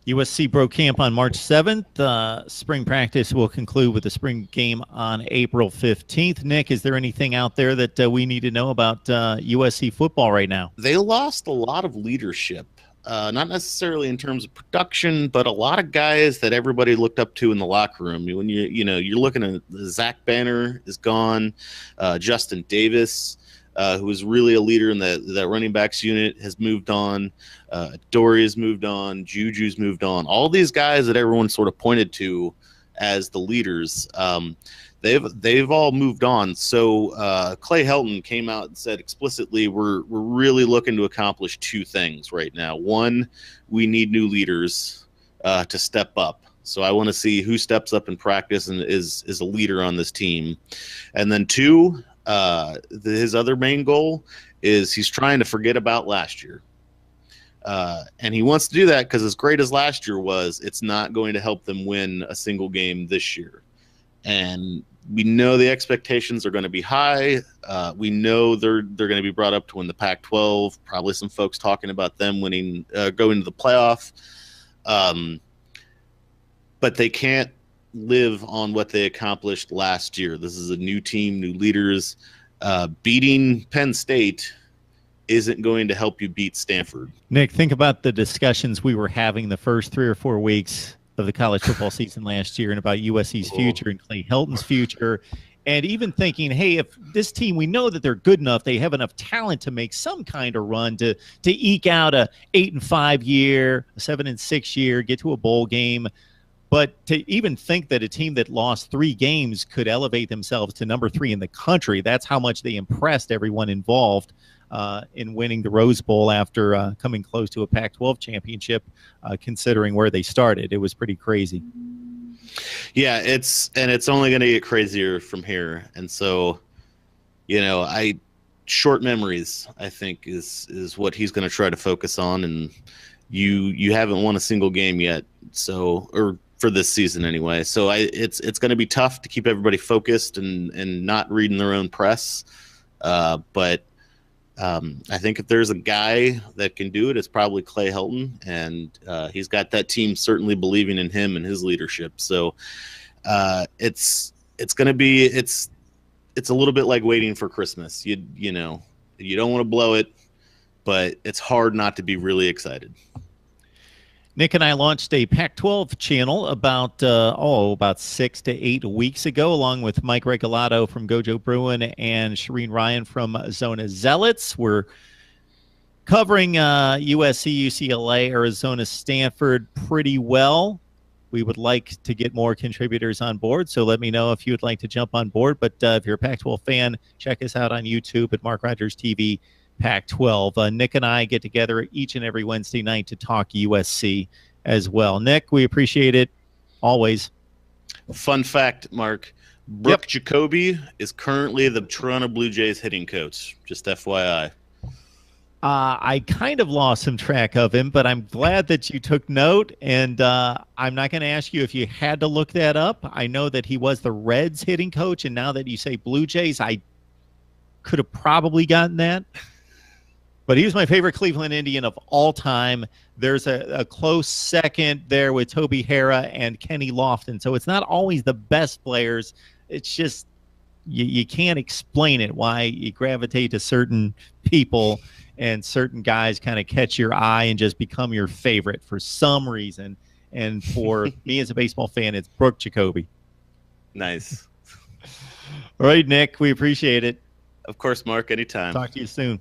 USC broke camp on March 7th. Spring practice will conclude with the spring game on April 15th. Nick, is there anything out there that we need to know about USC football right now? They lost a lot of leadership, not necessarily in terms of production, but a lot of guys that everybody looked up to in the locker room. When you're looking at Zach Banner is gone, Justin Davis, who was really a leader in that running backs unit, has moved on. Dory has moved on. Juju's moved on. All these guys that everyone sort of pointed to as the leaders, they've all moved on. So Clay Helton came out and said explicitly, we're really looking to accomplish two things right now. One, we need new leaders to step up. So I want to see who steps up in practice and is a leader on this team. And then two, his other main goal is he's trying to forget about last year. And he wants to do that because as great as last year was, it's not going to help them win a single game this year. And we know the expectations are going to be high. We know they're going to be brought up to win the Pac-12. Probably some folks talking about them winning, going to the playoff. But they can't live on what they accomplished last year. This is a new team, new leaders. Beating Penn State isn't going to help you beat Stanford. Nick, think about the discussions we were having the first 3 or 4 weeks of the college football season last year and about USC's future and Clay Helton's future. And even thinking, hey, if this team, we know that they're good enough, they have enough talent to make some kind of run to eke out a 8-5 year, a 7-6 year, get to a bowl game. But to even think that a team that lost 3 games could elevate themselves to number 3 in the country, that's how much they impressed everyone involved in winning the Rose Bowl after coming close to a Pac-12 championship, considering where they started. It was pretty crazy. Yeah, it's only going to get crazier from here. And so, short memories, I think, is what he's going to try to focus on. And you haven't won a single game yet, or for this season anyway. So it's going to be tough to keep everybody focused and not reading their own press. But I think if there's a guy that can do it, it's probably Clay Helton, and he's got that team certainly believing in him and his leadership. So it's going to be it's a little bit like waiting for Christmas. You don't want to blow it, but it's hard not to be really excited. Nick and I launched a Pac-12 channel about 6 to 8 weeks ago, along with Mike Regalado from Gojo Bruin and Shireen Ryan from Zona Zealots. We're covering USC, UCLA, Arizona, Stanford pretty well. We would like to get more contributors on board, so let me know if you would like to jump on board. But if you're a Pac-12 fan, check us out on YouTube at Mark Rogers TV. Pac-12. Nick and I get together each and every Wednesday night to talk USC as well. Nick, we appreciate it always. Fun fact, Mark, Brooke Jacoby is currently the Toronto Blue Jays hitting coach. Just FYI. I kind of lost some track of him, but I'm glad that you took note, and I'm not going to ask you if you had to look that up. I know that he was the Reds hitting coach, and now that you say Blue Jays, I could have probably gotten that. But he was my favorite Cleveland Indian of all time. There's a close second there with Toby Harrah and Kenny Lofton. So it's not always the best players. It's just you can't explain it, why you gravitate to certain people and certain guys kind of catch your eye and just become your favorite for some reason. And for me as a baseball fan, it's Brooke Jacoby. Nice. All right, Nick, we appreciate it. Of course, Mark, anytime. Talk to you soon.